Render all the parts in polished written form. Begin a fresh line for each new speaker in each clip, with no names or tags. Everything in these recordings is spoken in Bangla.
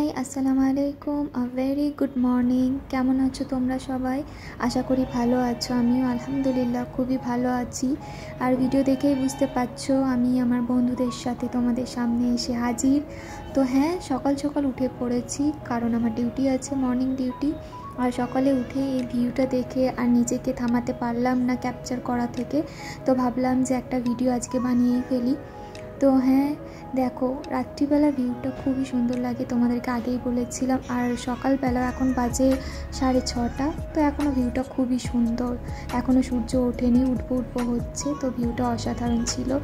हाई अस्सलामु आलैकुम अ वेरी गुड मर्निंग। केमन आछो तोमरा सबाई? आशा करी भालो आछो। आमिও आलহামদুলিল্লাহ खूबই भालो आছি। और भिडियो देखेই बुझते पारछो आमी आमार बंधुदेर साथे तोमादेर सामने एसे हाजिर। तो हाँ, सकाल सकाल उठे पड़ेছি कारण आमार डिউটি आछे, मर्निंग डिউটি। और सकाले उठे ये भिउटा देखे और निजेके थामाते पारलाम ना कैपचार करा थेके, तो भाबलाम जे एकटा भिडियो आजके बानिये फेली। तो हाँ देखो रात्रिबेला भिउटा खूबी सुंदर लागे, तोमादेरके आगेई बोलेछिलाम। और सकालबेला एखन बाजे 6:30, तो एखोनो भिउटा खूबी सुंदर, एखोनो सूर्य ओठेनी, उठबो उठबो होच्छे, तो भिउटा असाधारण छिलो।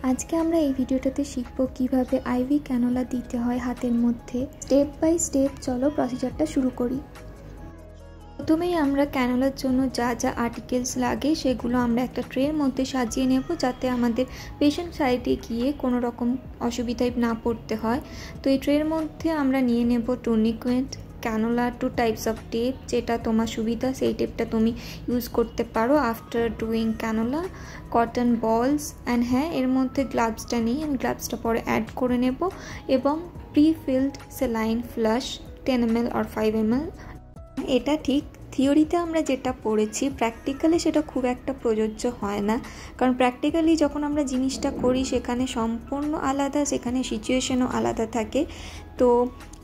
आज के आमरा এই ভিডিওটাতে শিখবো কিভাবে আইভি ক্যানোলা দিতে হয় হাতের মধ্যে। স্টেপ বাই স্টেপ চলো প্রসিজারটা শুরু করি। প্রথমেই আমরা ক্যানোলার জন্য যা যা আর্টিকেলস লাগে সেগুলো আমরা একটা ট্রের মধ্যে সাজিয়ে নেব, যাতে আমাদের পেশেন্ট সাইডে গিয়ে কোনো রকম অসুবিধায় না পড়তে হয়। তো এই ট্রের মধ্যে আমরা নিয়ে নেব টুর্নিকুয়েন্ট, ক্যানোলা, 2 টাইপস অফ টেপ, যেটা তোমার সুবিধা সেই টেপটা তুমি ইউজ করতে পারো আফটার ডুইং ক্যানোলা, কটন বলস অ্যান্ড হ্যাঁ এর মধ্যে গ্লাভসটা নেই, আমি গ্লাভসটা পরে অ্যাড করে নেব, এবং prefilled saline flush 10 ml or 5 ml। এটা ঠিক থিওরিতে আমরা যেটা পড়েছি প্র্যাকটিক্যালি সেটা খুব একটা প্রযোজ্য হয় না, কারণ প্র্যাকটিক্যালি যখন আমরা জিনিসটা করি সেখানে সম্পূর্ণ আলাদা, সেখানে সিচুয়েশনও আলাদা থাকে। তো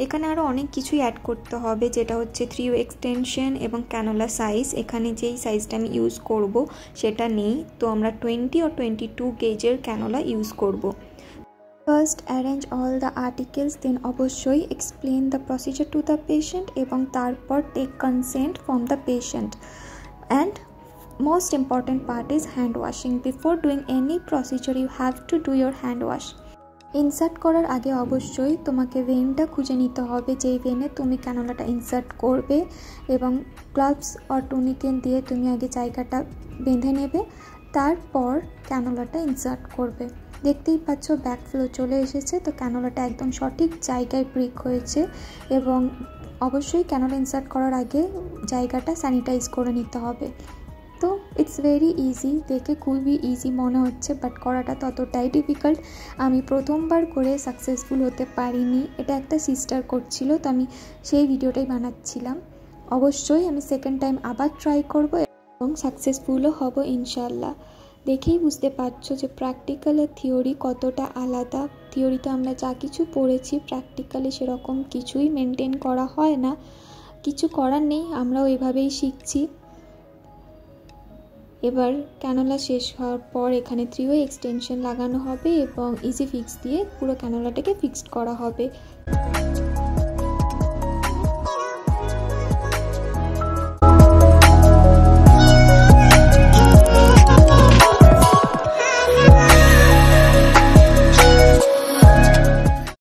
এখানে আরও অনেক কিছুই অ্যাড করতে হবে, যেটা হচ্ছে 3 এক্সটেনশন এবং ক্যানোলা সাইজ। এখানে যেই সাইজটা আমি ইউজ করব সেটা নেই, তো আমরা 20 or 22 গেজের ক্যানোলা ইউজ করব। First arrange all the articles, then অবশ্যই explain the procedure to the patient এবং তারপর take consent from the patient, and most important part is hand washing. Before doing any procedure you have to do your hand wash. Insert করার আগে অবশ্যই তোমাকে ভেনটা খুঁজে নিতে হবে, যেই ভেনে তুমি ক্যানোলাটা ইনসার্ট করবে, এবং গ্লাভস আর টুনিকেন দিয়ে তুমি আগে জায়গাটা বেঁধে নেবে, তারপর ক্যানোলাটা ইনসার্ট করবে। দেখতেই পাচ্ছ ব্যাক ফ্লো চলে এসেছে, তো ক্যানোলাটা একদম সঠিক জায়গায় প্রিক হয়েছে। এবং অবশ্যই ক্যানোলা ইনসার্ট করার আগে জায়গাটা স্যানিটাইজ করে নিতে হবে। তো ইটস ভেরি ইজি, দেখে খুবই ইজি মনে হচ্ছে, বাট করাটা ততটাই ডিফিকাল্ট। আমি প্রথমবার করে সাকসেসফুল হতে পারিনি, এটা একটা সিস্টার করছিল, তো আমি সেই ভিডিওটাই বানাচ্ছিলাম। অবশ্যই আমি সেকেন্ড টাইম আবার ট্রাই করব এবং সাকসেসফুলও হব ইনশাল্লাহ। দেখেই বুঝতে পারছো যে প্র্যাকটিক্যাল আর থিওরি কতটা আলাদা। থিওরিতে আমরা যা কিছু পড়েছি প্র্যাকটিক্যালি সেরকম কিছুই মেনটেন করা হয় না, কিছু করার নেই, আমরাও এভাবেই শিখছি। এবার ক্যানোলা শেষ হওয়ার পর এখানে 3 এক্সটেনশন লাগানো হবে এবং ইজি ফিক্স দিয়ে পুরো ক্যানোলাটাকে ফিক্সড করা হবে।